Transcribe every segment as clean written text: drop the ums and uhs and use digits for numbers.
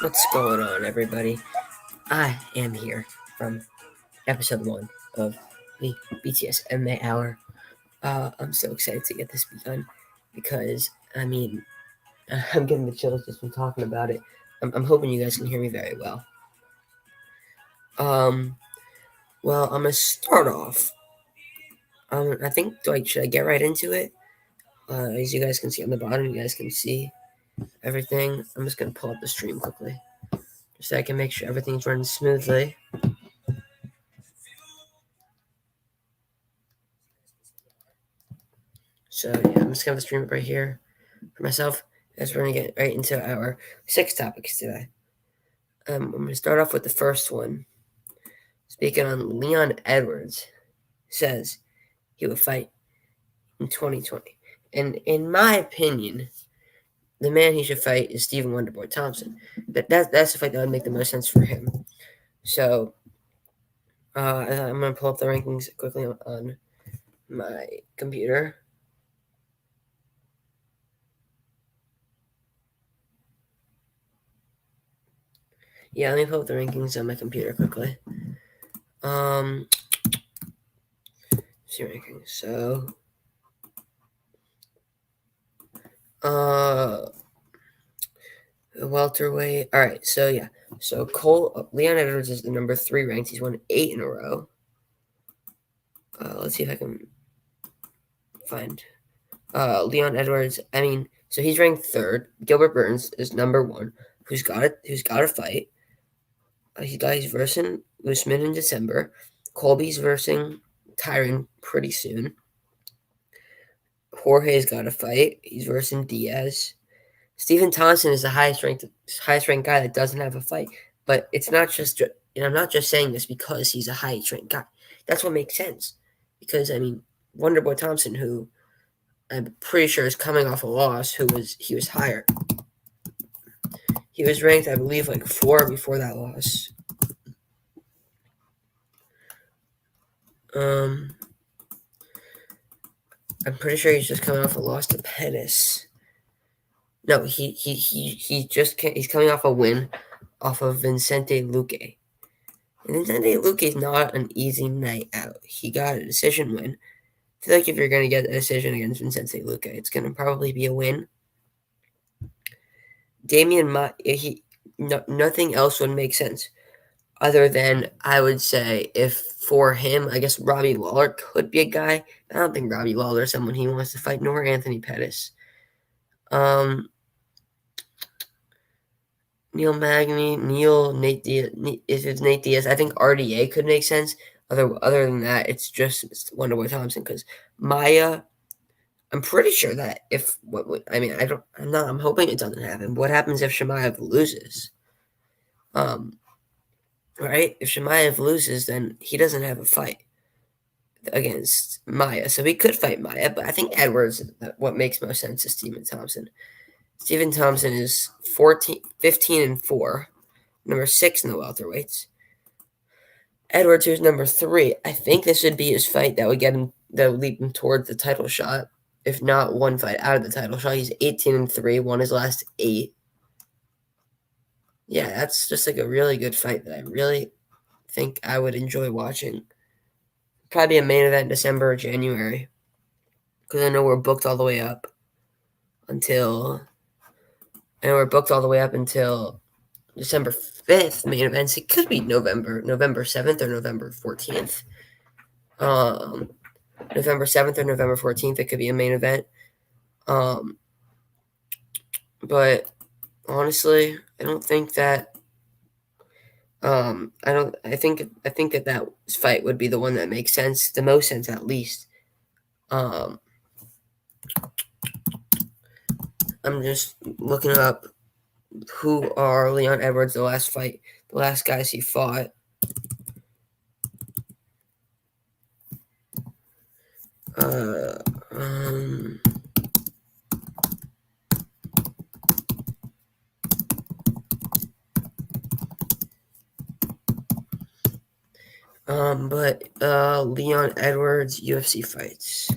What's going on, everybody? I am here from episode 1 of the BTS MMA Hour. I'm so excited to get this begun because, I'm getting the chills just from talking about it. I'm hoping you guys can hear me very well. Well, I'm going to start off. I think, should I get right into it? As you guys can see on the bottom, you guys can see everything. I'm just going to pull up the stream quickly just so I can make sure everything's running smoothly. So yeah, I'm just gonna stream it right here for myself as we're gonna get right into our 6 topics today. I'm gonna start off with the first one. Speaking on Leon Edwards, says he will fight in 2020. And in my opinion, the man he should fight is Stephen Wonderboy Thompson. That's the fight that would make the most sense for him. So I'm gonna pull up the rankings quickly on my computer. Yeah, let me pull up the rankings on my computer quickly. See rankings. So, welterweight. All right. So yeah. So Leon Edwards is the number 3 ranked. He's won 8 in a row. Let's see if I can find Leon Edwards. So he's ranked 3rd. Gilbert Burns is number 1. Who's got a fight? He's versing Usman in December. Colby's versing Tyron pretty soon. Jorge's got a fight. He's versing Diaz. Stephen Thompson is the highest ranked guy that doesn't have a fight. But it's not just, and I'm not just saying this because he's a highest ranked guy. That's what makes sense. Because Wonderboy Thompson, who I'm pretty sure is coming off a loss, he was higher. He was ranked, I believe, like 4 before that loss. I'm pretty sure he's just coming off a loss to Pettis. No, he's coming off a win off of Vicente Luque. And Vicente Luque is not an easy night out. He got a decision win. I feel like if you're going to get a decision against Vicente Luque, it's going to probably be a win. Nothing else would make sense other than, I would say, if for him, I guess Robbie Lawler could be a guy. I don't think Robbie Lawler is someone he wants to fight, nor Anthony Pettis. Nate Diaz. If it's Nate Diaz, I think RDA could make sense. Other than that, it's just Wonderboy Thompson because Maya. I'm pretty sure that I'm hoping it doesn't happen. What happens if Shemaev loses? Right? If Shemaev loses, then he doesn't have a fight against Maya, so he could fight Maya. But I think Edwards. What makes most sense is Stephen Thompson. Stephen Thompson is 15-4, number 6 in the welterweights. Edwards, who's number 3, I think this would be his fight that would lead him towards the title shot. If not one fight out of the title shot, he's 18-3, won his last 8. Yeah, that's just like a really good fight that I really think I would enjoy watching. Probably a main event in December or January, because I know we're booked all the way up until December 5th main events. It could be November 7th or November 14th. November 7th or November 14th, it could be a main event. But honestly, I don't think that. I think that fight would be the one that makes sense, the most sense at least. I'm just looking up who are Leon Edwards, the last guys he fought. Leon Edwards UFC fights.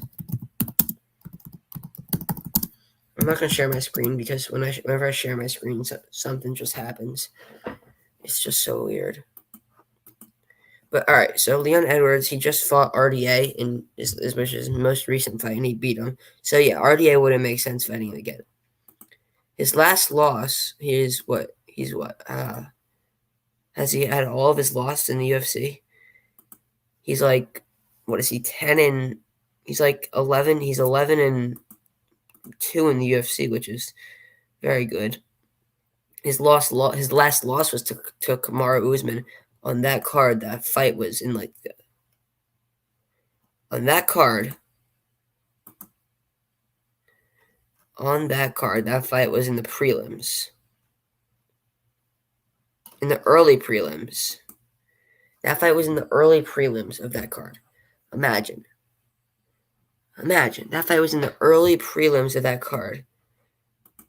I'm not going to share my screen because whenever I share my screen, something just happens. It's just so weird. But all right, so Leon Edwards, he just fought RDA in his most recent fight, and he beat him. So yeah, RDA wouldn't make sense fighting him again. His last loss, he's what? Has he had all of his losses in the UFC? He's like, what is he? 10 and he's like 11. He's 11-2 in the UFC, which is very good. His last loss was to Kamaru Usman on that card. That fight was in like on that card. On that card, that fight was in the prelims. In the early prelims. That fight was in the early prelims of that card. Imagine. That fight was in the early prelims of that card.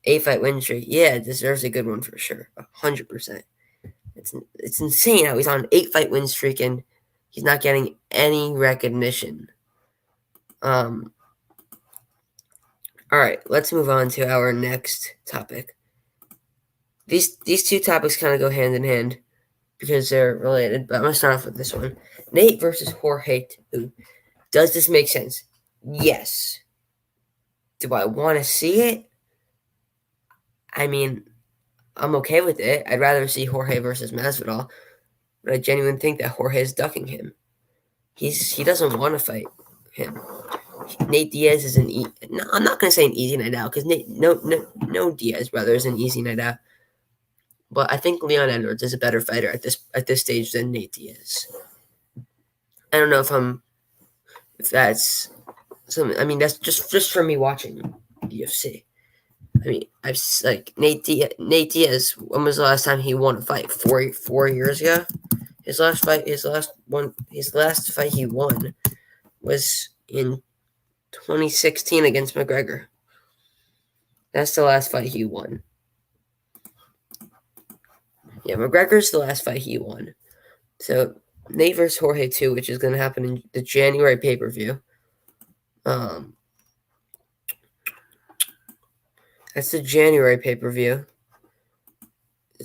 8-fight win streak. Yeah, it deserves a good one for sure. 100%. It's insane how he's on an 8-fight win streak and he's not getting any recognition. All right, let's move on to our next topic. These two topics kind of go hand in hand because they're related, but I'm going to start off with this one. Nate versus Jorge 2. Does this make sense? Yes. Do I want to see it? I mean, I'm okay with it. I'd rather see Jorge versus Masvidal, but I genuinely think that Jorge is ducking him. He doesn't want to fight him. Nate Diaz is no, I'm not going to say an easy night out because no Diaz brother is an easy night out. But I think Leon Edwards is a better fighter at this stage than Nate Diaz. I don't know if that's something. I mean, that's just from me watching UFC. I mean, I've like Nate Diaz. When was the last time he won a fight? 4 years ago. His last fight he won was in 2016 against McGregor. That's the last fight he won. Yeah, McGregor's the last fight he won. So Nate versus Jorge 2, which is going to happen in the January pay-per-view. That's the January pay-per-view.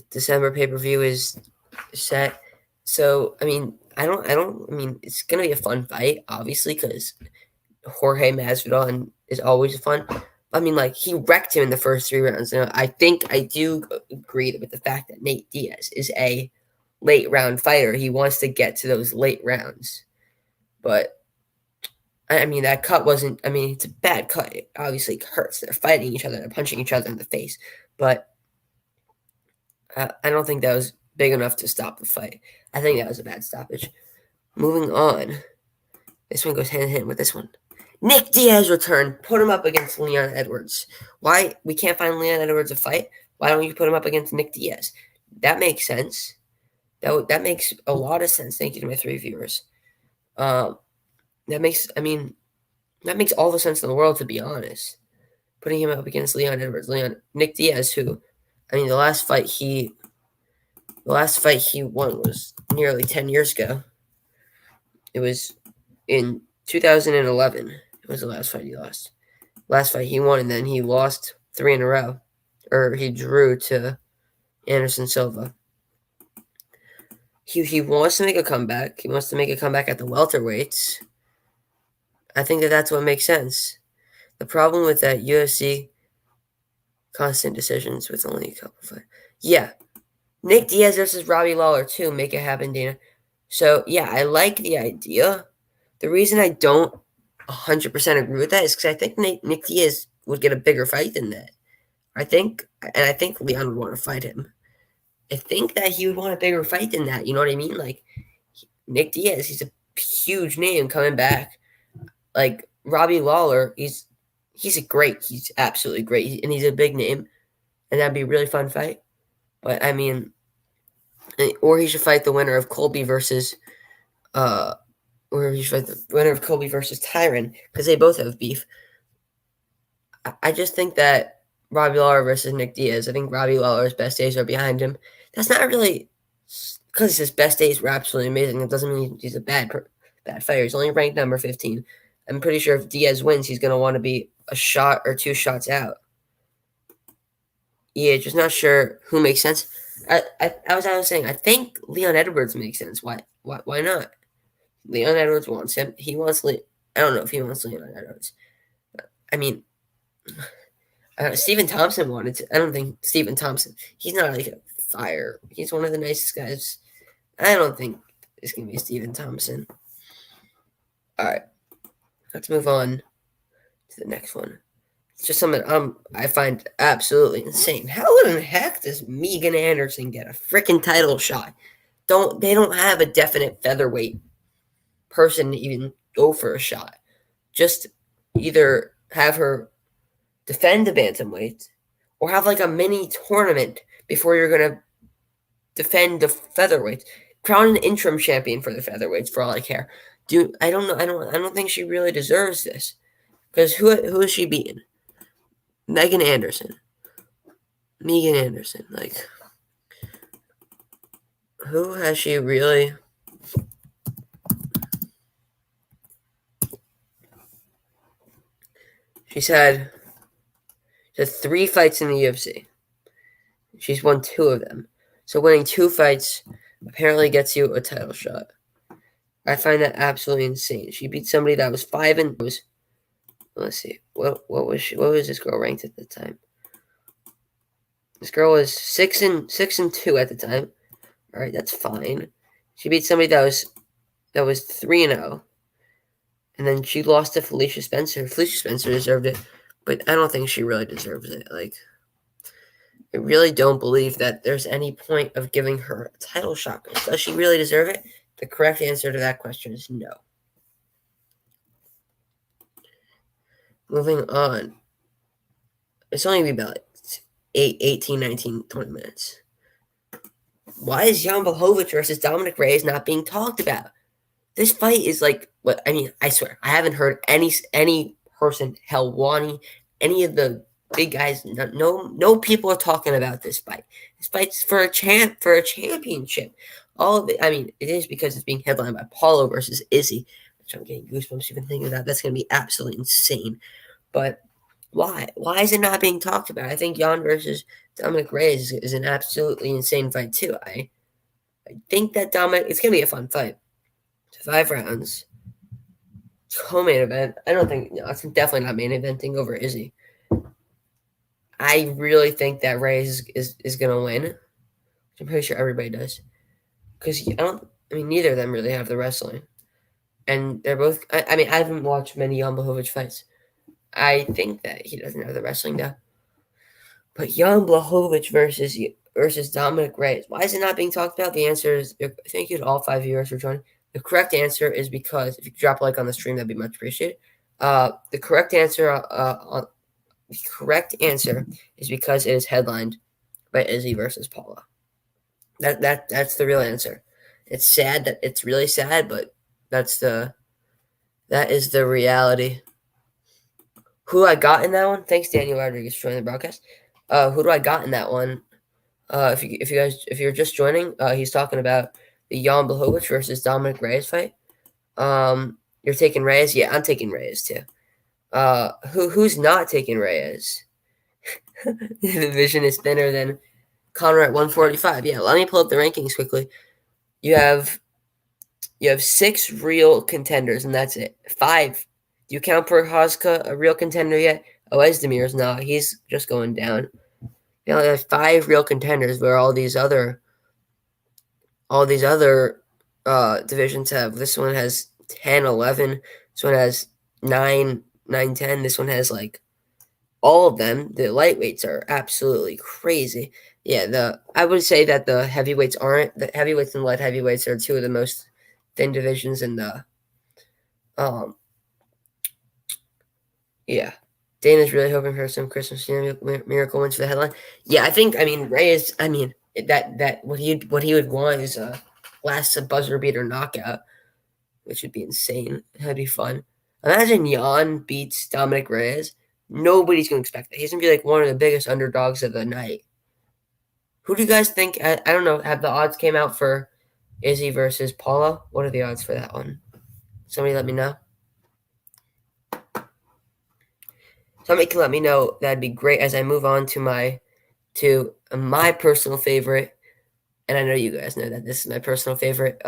December pay-per-view is set. So, I mean, it's going to be a fun fight, obviously, because Jorge Masvidal is always fun. I mean, like, he wrecked him in the first 3 rounds. And I think I do agree with the fact that Nate Diaz is a late-round fighter. He wants to get to those late rounds. But, I mean, that cut wasn't – I mean, it's a bad cut. It obviously hurts. They're fighting each other. They're punching each other in the face. But I don't think that was big enough to stop the fight. I think that was a bad stoppage. Moving on. This one goes hand in hand with this one. Nick Diaz returned. Put him up against Leon Edwards. Why? We can't find Leon Edwards a fight? Why don't you put him up against Nick Diaz? That makes sense. That makes a lot of sense. Thank you to my 3 viewers. That makes all the sense in the world, to be honest. Putting him up against Leon Edwards. Nick Diaz, who, I mean, the last fight he won was nearly 10 years ago. It was in 2011. It was the last fight he lost. Last fight he won, and then he lost 3 in a row. Or he drew to Anderson Silva. He wants to make a comeback. He wants to make a comeback at the welterweights. I think that's what makes sense. The problem with that UFC constant decisions with only a couple fights. Yeah. Nick Diaz versus Robbie Lawler too. Make it happen, Dana. So, yeah, I like the idea. The reason I don't 100% agree with that is because I think Nick Diaz would get a bigger fight than that. I think Leon would want to fight him. I think that he would want a bigger fight than that. You know what I mean? Like, Nick Diaz, he's a huge name coming back. Like, Robbie Lawler, he's absolutely great, and he's a big name, and that'd be a really fun fight. But, I mean, or he should fight the winner of Colby versus Tyron, because they both have beef. I just think that Robbie Lawler versus Nick Diaz, I think Robbie Lawler's best days are behind him. That's not really because his best days were absolutely amazing. It doesn't mean he's a bad fighter. He's only ranked number 15. I'm pretty sure if Diaz wins, he's going to want to be a shot or 2 shots out. Yeah, just not sure who makes sense. I was saying I think Leon Edwards makes sense. Why not? Leon Edwards wants him. He wants I don't know if he wants Leon Edwards. I mean, Stephen Thompson wanted to. I don't think Stephen Thompson. He's not like a fire. He's one of the nicest guys. I don't think it's gonna be Stephen Thompson. All right, let's move on to the next one. It's just something I find absolutely insane. How in the heck does Megan Anderson get a freaking title shot? They don't have a definite featherweight person to even go for a shot. Just either have her defend the bantamweight or have like a mini tournament before you're gonna defend the featherweight. Crown an interim champion for the featherweights for all I care. I don't know. I don't think she really deserves this because who is she beating? Megan Anderson. Megan Anderson. Like, who has she really? She's had 3 fights in the UFC. She's won 2 of them. So winning 2 fights apparently gets you a title shot. I find that absolutely insane. She beat somebody that was 5 and was. Let's see. What was this girl ranked at the time? This girl was 6-2 at the time. All right, that's fine. She beat somebody that was 3-0. And then she lost to Felicia Spencer. Felicia Spencer deserved it, but I don't think she really deserves it. Like, I really don't believe that there's any point of giving her a title shot. Does she really deserve it? The correct answer to that question is no. Moving on. It's only going to be about 18, 19, 20 minutes. Why is Jan Blachowicz versus Dominic Reyes not being talked about? This fight is like what I mean. I swear, I haven't heard any person, Helwani, any of the big guys. No people are talking about this fight. This fight's for a championship. All of it. I mean, it is because it's being headlined by Paulo versus Izzy, which I'm getting goosebumps even thinking about. That's going to be absolutely insane. But why? Why is it not being talked about? I think Jan versus Dominic Reyes is an absolutely insane fight too. I think that it's going to be a fun fight. 5 rounds. Co-main event. I don't think it's definitely not main eventing over Izzy. I really think that Reyes is gonna win. I'm pretty sure everybody does. Because neither of them really have the wrestling. And they're both I haven't watched many Jan Blachowicz fights. I think that he doesn't have the wrestling though. But Jan Blachowicz versus Dominic Reyes. Why is it not being talked about? The answer is thank you to all 5 viewers for joining. The correct answer is because if you could drop a like on the stream, that'd be much appreciated. The correct answer is because it is headlined by Izzy versus Paula. That's the real answer. It's sad it's really sad, but that is the reality. Who I got in that one? Thanks, Daniel Rodriguez, for joining the broadcast. Who do I got in that one? If you're just joining, he's talking about the Jan Blachowicz versus Dominic Reyes fight. You're taking Reyes? Yeah, I'm taking Reyes too. Who's not taking Reyes? The division is thinner than Conor at 145. Yeah, let me pull up the rankings quickly. You have 6 real contenders, and that's it. 5. Do you count Prochazka a real contender yet? Ozdemir's not. He's just going down. You only have 5 real contenders, where all these other divisions have. This one has 10, 11. This one has 9, 10. This one has like all of them. The lightweights are absolutely crazy. Yeah, I would say that the heavyweights aren't. The heavyweights and light heavyweights are 2 of the most thin divisions in the. Yeah. Dana's really hoping for some Christmas miracle wins for the headline. Yeah, I think. Reyes. That what he would want is a last buzzer beater knockout, which would be insane. That'd be fun. Imagine Jan beats Dominic Reyes. Nobody's gonna expect that. He's gonna be like one of the biggest underdogs of the night. Who do you guys think? I don't know. Have the odds came out for Izzy versus Paula? What are the odds for that one? Somebody let me know. Somebody can let me know. That'd be great as I move on to my to my personal favorite, and I know you guys know that this is my personal favorite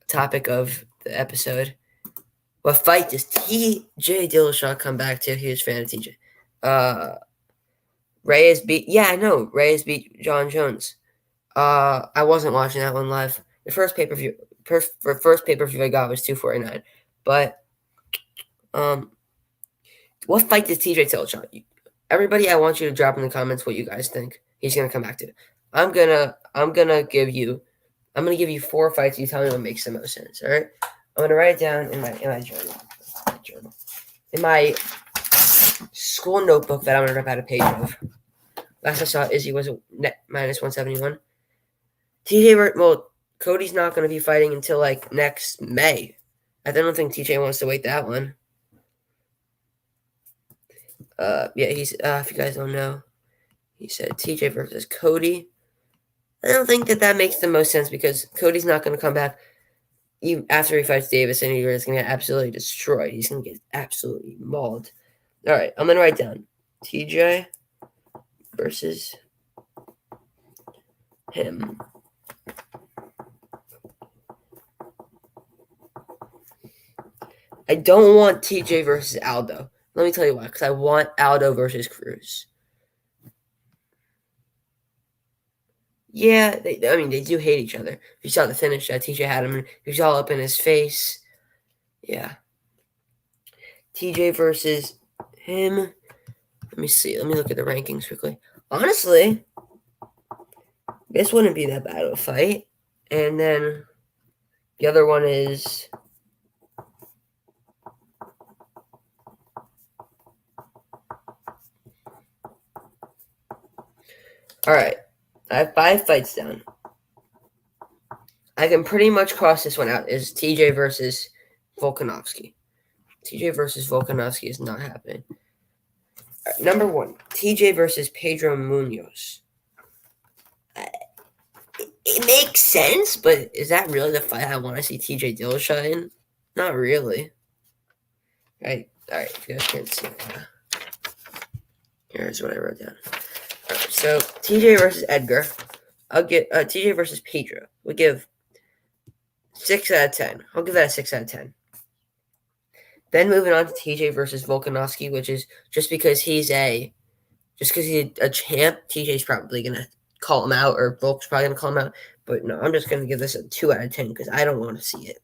topic of the episode. What fight does TJ Dillashaw come back to? Huge fan of TJ. Reyes beat John Jones. I wasn't watching that one live. The first pay-per-view I got was 249. But what fight does TJ Dillashaw? Everybody, I want you to drop in the comments what you guys think he's gonna come back to. I'm gonna give you 4 fights. You tell me what makes the most sense. All right. I'm gonna write it down in my journal. In my school notebook that I'm gonna rip out a page of. Last I saw, Izzy was net minus 171. Cody's not gonna be fighting until like next May. I don't think TJ wants to wait that one. He's if you guys don't know, he said TJ versus Cody. I don't think that makes the most sense because Cody's not going to come back after he fights Davis, and he's going to get absolutely destroyed. He's going to get absolutely mauled. All right, I'm going to write down TJ versus him. I don't want TJ versus Aldo. Let me tell you why. Because I want Aldo versus Cruz. Yeah, they do hate each other. If you saw the finish that TJ had him, he was all up in his face. Yeah. TJ versus him. Let me see. Let me look at the rankings quickly. Honestly, this wouldn't be that bad of a fight. And then the other one is... All right. I have 5 fights down. I can pretty much cross this one out. Is TJ versus Volkanovski. TJ versus Volkanovski is not happening. Right, number 1, TJ versus Pedro Munoz. It makes sense, but is that really the fight I want to see TJ Dillashaw in? Not really. Right. All right. If you guys can't see it. Here's what I wrote down. All right, so TJ versus Edgar. I'll get TJ versus Pedro. We'll give 6 out of 10. I'll give that a 6 out of 10. Then moving on to TJ versus Volkanovski, which is just because he's a champ, TJ's probably gonna call him out, or Volk's probably gonna call him out. But no, I'm just gonna give this a 2 out of 10 because I don't want to see it.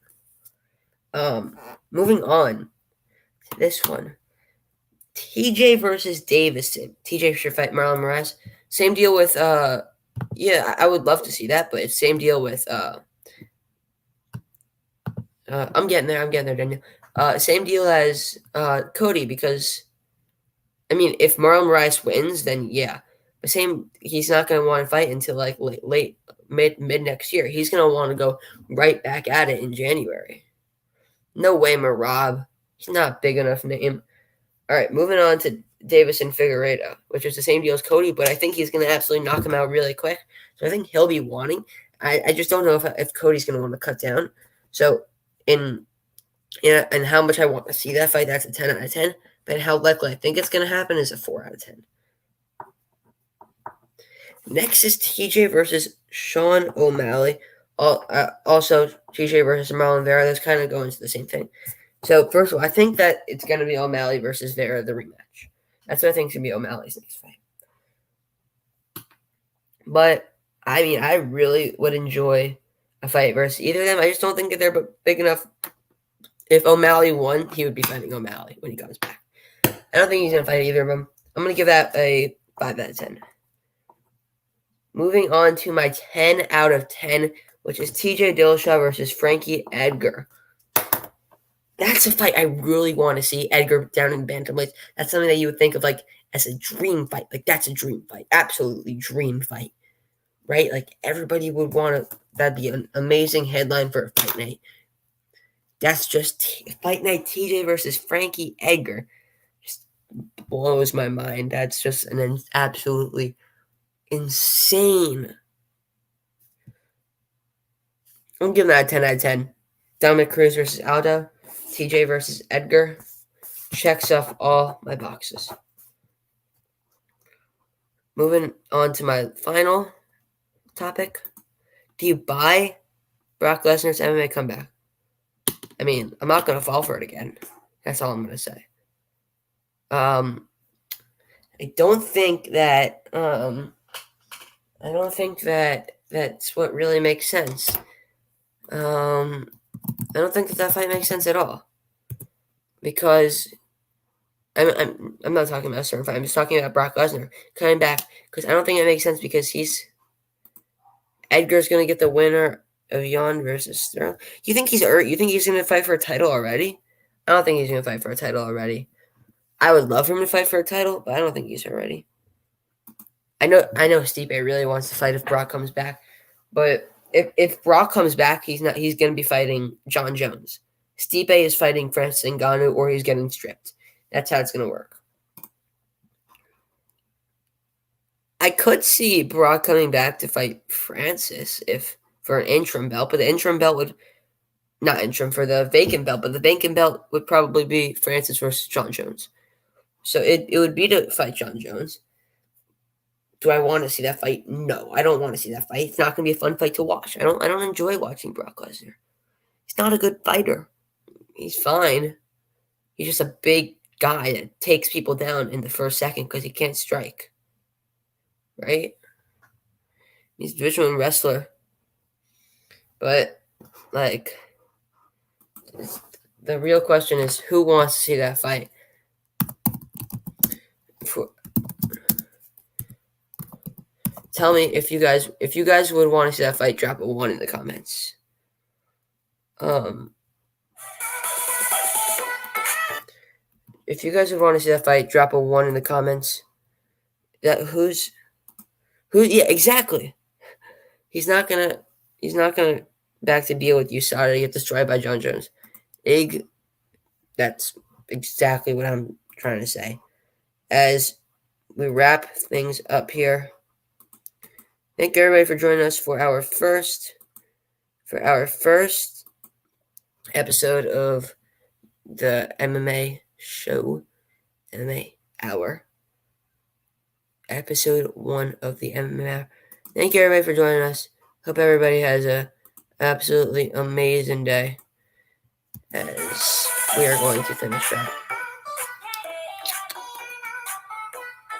Moving on to this one. TJ versus Davison. TJ should fight Marlon Moraes. Same deal with I would love to see that, but it's same deal with I'm getting there, Daniel. Same deal as Cody, because if Marlon Moraes wins, then yeah. But he's not gonna want to fight until like mid next year. He's gonna want to go right back at it in January. No way, Marab. He's not a big enough name. All right, moving on to Davis and Figueiredo, which is the same deal as Cody, but I think he's going to absolutely knock him out really quick. So I think he'll be wanting. I just don't know if Cody's going to want to cut down. So and how much I want to see that fight, that's a 10 out of 10. But how likely I think it's going to happen is a 4 out of 10. Next is TJ versus Sean O'Malley. Also, TJ versus Marlon Vera. That's kind of going to the same thing. So, first of all, I think that it's going to be O'Malley versus Vera, the rematch. That's what I think is going to be O'Malley's next fight. But, I really would enjoy a fight versus either of them. I just don't think that they're big enough. If O'Malley won, he would be fighting O'Malley when he comes back. I don't think he's going to fight either of them. I'm going to give that a 5 out of 10. Moving on to my 10 out of 10, which is TJ Dillashaw versus Frankie Edgar. That's a fight I really want to see. Edgar down in bantamweight. That's something that you would think of like as a dream fight. Like, that's a dream fight. Absolutely dream fight. Right? Like, everybody would want to. That'd be an amazing headline for a fight night. That's just fight night TJ versus Frankie Edgar. Just blows my mind. That's just an absolutely insane. I'm giving that a 10 out of 10. Dominic Cruz versus Aldo. TJ versus Edgar. Checks off all my boxes. moving on to my final topic. Do you buy Brock Lesnar's MMA comeback? I mean, I'm not going to fall for it again. That's all I'm going to say. I don't think that that's what really makes sense. I don't think that fight makes sense at all, because I'm not talking about a certain fight. I'm just talking about Brock Lesnar coming back, because I don't think it makes sense, because Edgar's going to get the winner of Jan versus Sterling. You think he's going to fight for a title already? I don't think he's going to fight for a title already. I would love for him to fight for a title, but I don't think he's ready. I know Stipe really wants to fight if Brock comes back, but if Brock comes back, he's going to be fighting John Jones. Stipe is fighting Francis Ngannou, or he's getting stripped. That's how it's going to work. I could see Brock coming back to fight Francis for an interim belt, but the interim belt would not interim for the vacant belt, but the vacant belt would probably be Francis versus John Jones. So it would be to fight John Jones. Do I want to see that fight? No, I don't want to see that fight. It's not going to be a fun fight to watch. I don't enjoy watching Brock Lesnar. He's not a good fighter. He's fine. He's just a big guy that takes people down in the first second because he can't strike. Right? He's a Division 1 wrestler. But, like, the real question is, who wants to see that fight? Tell me if you guys would want to see that fight. Drop a 1 in the comments. If you guys would want to see that fight, drop a 1 in the comments. Yeah, exactly. He's not gonna back to deal with USADA to get destroyed by John Jones. That's exactly what I'm trying to say. As we wrap things up here, thank everybody for joining us for our first episode of the MMA show, MMA Hour. Episode 1 of the MMA Hour. Thank you everybody for joining us. Hope everybody has a absolutely amazing day, as we are going to finish up.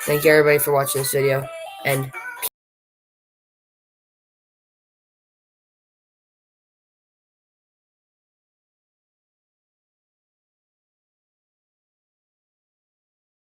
Thank you everybody for watching this video, and